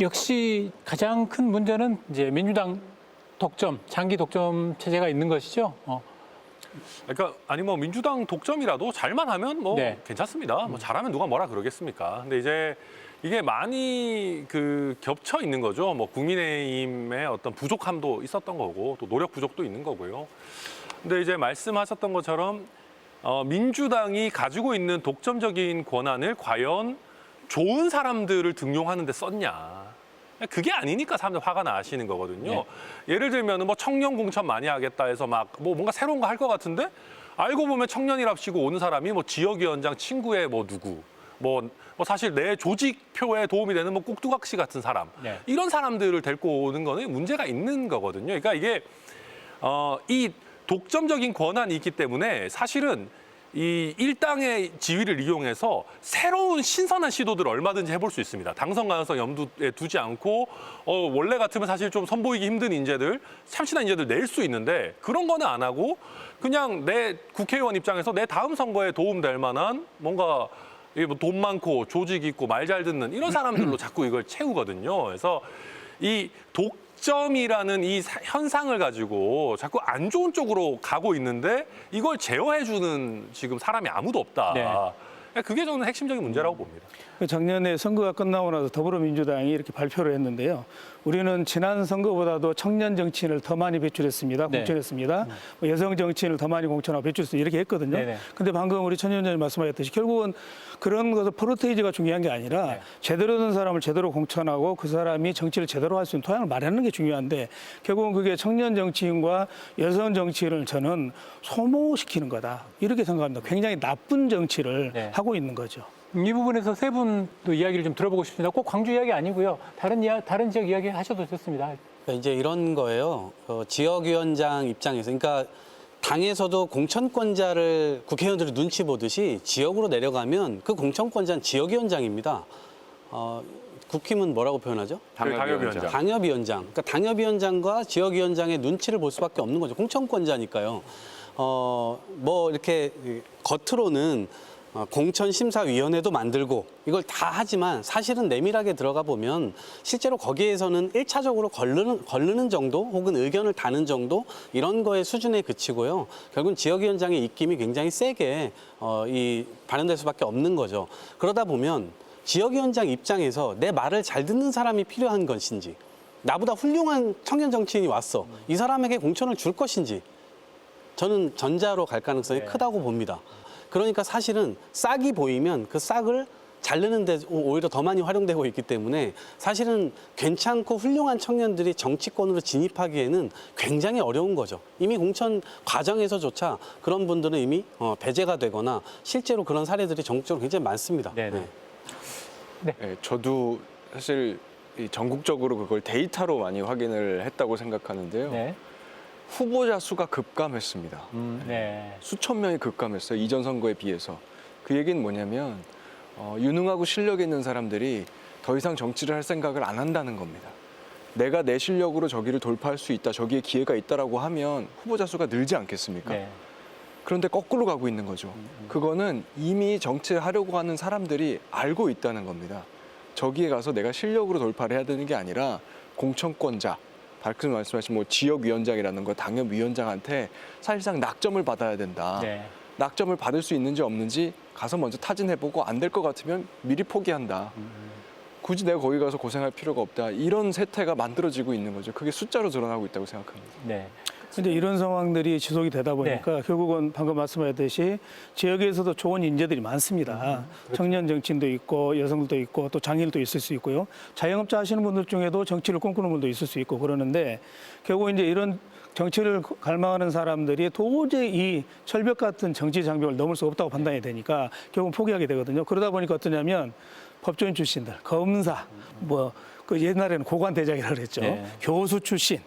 역시 가장 큰 문제는 이제 민주당 독점, 장기 독점 체제가 있는 것이죠. 그러니까 아니 뭐 민주당 독점이라도 잘만 하면 뭐 네. 괜찮습니다. 뭐 잘하면 누가 뭐라 그러겠습니까? 근데 이제 이게 많이 겹쳐 있는 거죠. 뭐 국민의힘의 어떤 부족함도 있었던 거고 또 노력 부족도 있는 거고요. 근데 이제 말씀하셨던 것처럼 민주당이 가지고 있는 독점적인 권한을 과연 좋은 사람들을 등용하는 데 썼냐. 그게 아니니까 사람들 화가 나시는 거거든요. 네. 예를 들면 뭐 청년 공천 많이 하겠다 해서 막 뭐 뭔가 새로운 거 할 것 같은데 알고 보면 청년이랍시고 오는 사람이 뭐 지역위원장 친구의 뭐 누구 뭐 사실 내 조직표에 도움이 되는 뭐 꼭두각시 같은 사람 네. 이런 사람들을 데리고 오는 거는 문제가 있는 거거든요. 그러니까 이게 이 독점적인 권한이 있기 때문에 사실은 이 일당의 지위를 이용해서 새로운 신선한 시도들을 얼마든지 해볼 수 있습니다. 당선 가능성 염두에 두지 않고 원래 같으면 사실 좀 선보이기 힘든 인재들, 참신한 인재들 낼 수 있는데 그런 거는 안 하고 그냥 내 국회의원 입장에서 내 다음 선거에 도움될 만한 뭔가 뭐 돈 많고 조직 있고 말 잘 듣는 이런 사람들로 자꾸 이걸 채우거든요. 그래서 이 독점이라는 이 현상을 가지고 자꾸 안 좋은 쪽으로 가고 있는데 이걸 제어해주는 지금 사람이 아무도 없다. 네. 그게 저는 핵심적인 문제라고 봅니다. 작년에 선거가 끝나고 나서 더불어민주당이 이렇게 발표를 했는데요. 우리는 지난 선거보다도 청년 정치인을 더 많이 배출했습니다. 네. 공천했습니다. 뭐 여성 정치인을 더 많이 공천하고 배출했습니다. 이렇게 했거든요. 네네. 근데 방금 우리 천 위원장님 말씀하셨듯이 결국은 그런 것은 프로테이지가 중요한 게 아니라 네. 제대로 된 사람을 제대로 공천하고 그 사람이 정치를 제대로 할 수 있는 토양을 마련하는 게 중요한데 결국은 그게 청년 정치인과 여성 정치인을 저는 소모시키는 거다. 이렇게 생각합니다. 굉장히 나쁜 정치를 네. 하고 있는 거죠. 이 부분에서 세 분도 이야기를 좀 들어보고 싶습니다. 꼭 광주 이야기 아니고요. 다른 지역 이야기 하셔도 좋습니다. 그러니까 이제 이런 거예요. 지역위원장 입장에서, 그러니까 당에서도 공천권자를 국회의원들이 눈치 보듯이 지역으로 내려가면 그 공천권자는 지역위원장입니다. 국힘은 뭐라고 표현하죠? 당협위원장. 당협위원장. 그러니까 당협위원장과 지역위원장의 눈치를 볼 수밖에 없는 거죠. 공천권자니까요. 뭐 이렇게 겉으로는 공천심사위원회도 만들고 이걸 다 하지만 사실은 내밀하게 들어가 보면 실제로 거기에서는 1차적으로 거르는 정도 혹은 의견을 다는 정도 이런 거의 수준에 그치고요. 결국은 지역위원장의 입김이 굉장히 세게 발현될 수밖에 없는 거죠. 그러다 보면 지역위원장 입장에서 내 말을 잘 듣는 사람이 필요한 것인지 나보다 훌륭한 청년 정치인이 왔어. 이 사람에게 공천을 줄 것인지 저는 전자로 갈 가능성이 크다고 봅니다. 그러니까 사실은 싹이 보이면 그 싹을 자르는 데 오히려 더 많이 활용되고 있기 때문에 사실은 괜찮고 훌륭한 청년들이 정치권으로 진입하기에는 굉장히 어려운 거죠. 이미 공천 과정에서조차 그런 분들은 이미 배제가 되거나 실제로 그런 사례들이 전국적으로 굉장히 많습니다. 네네. 네, 저도 사실 전국적으로 그걸 데이터로 많이 확인을 했다고 생각하는데요. 네. 후보자 수가 급감했습니다. 네. 수천 명이 급감했어요. 이전 선거에 비해서. 그 얘기는 뭐냐면 유능하고 실력 있는 사람들이 더 이상 정치를 할 생각을 안 한다는 겁니다. 내가 내 실력으로 저기를 돌파할 수 있다, 저기에 기회가 있다라고 하면 후보자 수가 늘지 않겠습니까? 네. 그런데 거꾸로 가고 있는 거죠. 그거는 이미 정치하려고 하는 사람들이 알고 있다는 겁니다. 저기에 가서 내가 실력으로 돌파를 해야 되는 게 아니라 공천권자, 밝은 말씀하신 뭐 지역위원장이라는 거 당협위원장한테 사실상 낙점을 받아야 된다. 네. 낙점을 받을 수 있는지 없는지 가서 먼저 타진해보고 안 될 것 같으면 미리 포기한다. 굳이 내가 거기 가서 고생할 필요가 없다. 이런 세태가 만들어지고 있는 거죠. 그게 숫자로 드러나고 있다고 생각합니다. 네. 근데 이런 상황들이 지속이 되다 보니까 결국은 방금 말씀하셨듯이 지역에서도 좋은 인재들이 많습니다. 청년 정치인도 있고 여성들도 있고 또 장애인도 있을 수 있고요. 자영업자 하시는 분들 중에도 정치를 꿈꾸는 분도 있을 수 있고 그러는데 결국 이제 이런 정치를 갈망하는 사람들이 도저히 이 철벽 같은 정치 장벽을 넘을 수 없다고 판단이 되니까 결국 포기하게 되거든요. 그러다 보니까 어떠냐면 법조인 출신들, 검사, 뭐 그 옛날에는 고관대장이라고 그랬죠. 네. 교수 출신,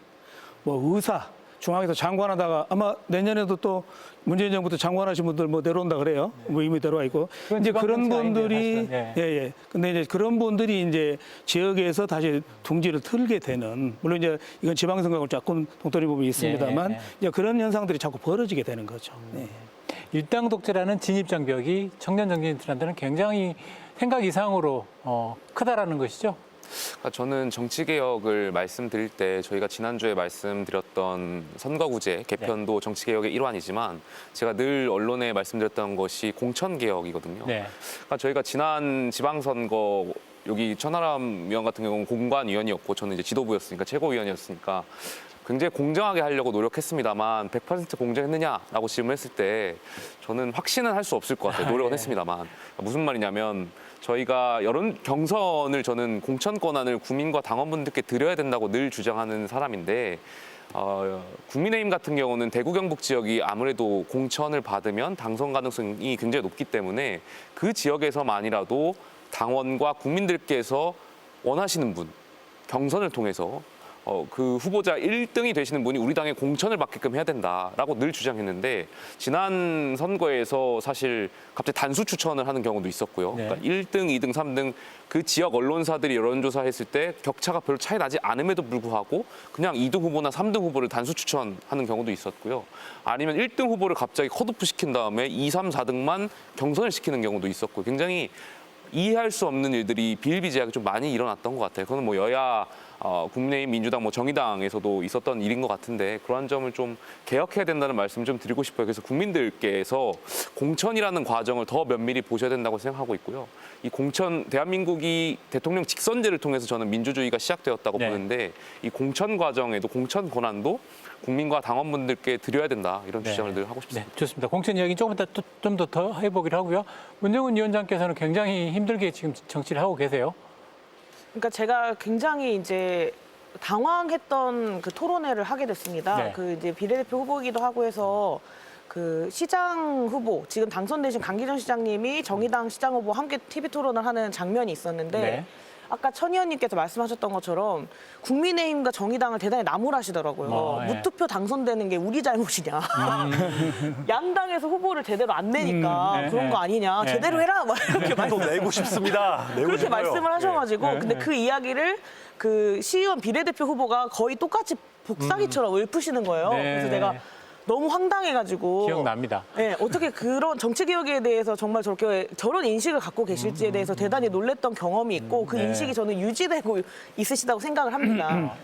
뭐 의사, 중앙에서 장관하다가 아마 내년에도 또 문재인 정부도 장관하신 분들 뭐 내려온다 그래요. 뭐 이미 내려와 있고. 이제 그런 분들이 예. 근데 이제 그런 분들이 이제 지역에서 다시 둥지를 틀게 되는 물론 이제 이건 지방선거하고 조금 동떨어진 부분이 있습니다만 이제 그런 현상들이 자꾸 벌어지게 되는 거죠. 네. 일당 독재라는 진입 장벽이 청년 정치인들한테는 굉장히 생각 이상으로 크다라는 것이죠. 그러니까 저는 정치개혁을 말씀드릴 때 저희가 지난주에 말씀드렸던 선거구제 개편도 정치개혁의 일환이지만 제가 늘 언론에 말씀드렸던 것이 공천개혁이거든요. 네. 그러니까 저희가 지난 지방선거 여기 천하람 의원 같은 경우는 공관위원이었고 저는 이제 지도부였으니까 최고위원이었으니까 굉장히 공정하게 하려고 노력했습니다만 100% 공정했느냐라고 질문했을 때 저는 확신은 할 수 없을 것 같아요. 노력은 했습니다만. 무슨 말이냐면 저희가 여론 경선을 저는 공천 권한을 국민과 당원분들께 드려야 된다고 늘 주장하는 사람인데 국민의힘 같은 경우는 대구 경북 지역이 아무래도 공천을 받으면 당선 가능성이 굉장히 높기 때문에 그 지역에서만이라도 당원과 국민들께서 원하시는 분 경선을 통해서 그 후보자 1등이 되시는 분이 우리 당에 공천을 받게끔 해야 된다라고 늘 주장했는데 지난 선거에서 사실 갑자기 단수 추천을 하는 경우도 있었고요. 네. 그러니까 1등, 2등, 3등 그 지역 언론사들이 여론조사했을 때 격차가 별로 차이 나지 않음에도 불구하고 그냥 2등 후보나 3등 후보를 단수 추천하는 경우도 있었고요. 아니면 1등 후보를 갑자기 컷오프 시킨 다음에 2, 3, 4등만 경선을 시키는 경우도 있었고 굉장히 이해할 수 없는 일들이 비일비재하게 좀 많이 일어났던 것 같아요. 그건 뭐 여야 국민의힘, 민주당, 뭐 정의당에서도 있었던 일인 것 같은데 그러한 점을 좀 개혁해야 된다는 말씀을 좀 드리고 싶어요. 그래서 국민들께서 공천이라는 과정을 더 면밀히 보셔야 된다고 생각하고 있고요. 이 공천, 대한민국이 대통령 직선제를 통해서 저는 민주주의가 시작되었다고 네. 보는데 이 공천 과정에도 공천 권한도 국민과 당원분들께 드려야 된다 이런 네. 주장을 늘 하고 싶습니다. 네, 좋습니다. 공천 이야기 조금 좀 더 해보기로 하고요. 문정은 위원장께서는 굉장히 힘들게 지금 정치를 하고 계세요. 그러니까 제가 굉장히 이제 당황했던 그 토론회를 하게 됐습니다. 네. 그 이제 비례대표 후보이기도 하고 해서 그 시장 후보 지금 당선되신 강기정 시장님이 정의당 시장 후보 함께 TV 토론을 하는 장면이 있었는데 네. 아까 천 의원님께서 말씀하셨던 것처럼 국민의힘과 정의당을 대단히 나무라시더라고요. 네. 무투표 당선되는 게 우리 잘못이냐. 양당에서 후보를 제대로 안 내니까 네, 그런 네. 거 아니냐. 네, 제대로 네. 해라. 막 이렇게 또 내고 싶습니다. 내고 그렇게 싶어요. 말씀을 하셔가지고 네. 근데 그 이야기를 그 시의원 비례대표 후보가 거의 똑같이 복사기처럼 읊으시는 거예요. 네. 그래서 내가 너무 황당해가지고 기억납니다. 네, 어떻게 그런 정치개혁에 대해서 정말 저렇게 저런 인식을 갖고 계실지에 대해서 대단히 놀랬던 경험이 있고 그 네. 인식이 저는 유지되고 있으시다고 생각을 합니다.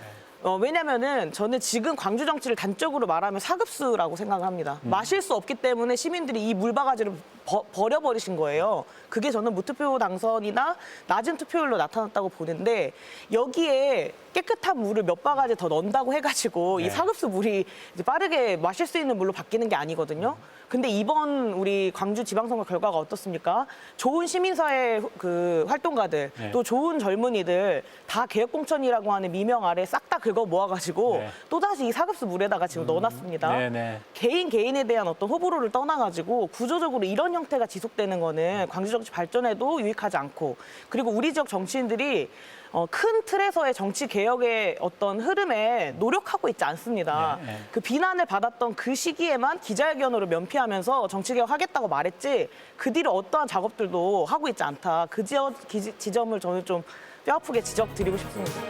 왜냐면은 저는 지금 광주 정치를 단적으로 말하면 사급수라고 생각을 합니다. 마실 수 없기 때문에 시민들이 이 물바가지를 버려버리신 거예요. 그게 저는 무투표 당선이나 낮은 투표율로 나타났다고 보는데 여기에 깨끗한 물을 몇 바가지 더 넣는다고 해가지고 네. 이 사급수 물이 이제 빠르게 마실 수 있는 물로 바뀌는 게 아니거든요. 근데 이번 우리 광주 지방선거 결과가 어떻습니까? 좋은 시민사회 그 활동가들 네. 또 좋은 젊은이들 다 개혁공천이라고 하는 미명 아래 싹 다 긁어 모아가지고 네. 또다시 이 사급수 물에다가 지금 넣어놨습니다. 네네. 개인에 대한 어떤 호불호를 떠나가지고 구조적으로 이런 형태가 지속되는 거는 광주 정치 발전에도 유익하지 않고 그리고 우리 지역 정치인들이 큰 틀에서의 정치 개혁의 어떤 흐름에 노력하고 있지 않습니다. 네, 네. 그 비난을 받았던 그 시기에만 기자회견으로 면피하면서 정치 개혁하겠다고 말했지 그 뒤로 어떠한 작업들도 하고 있지 않다. 그 지점을 저는 좀 뼈아프게 지적드리고 싶습니다.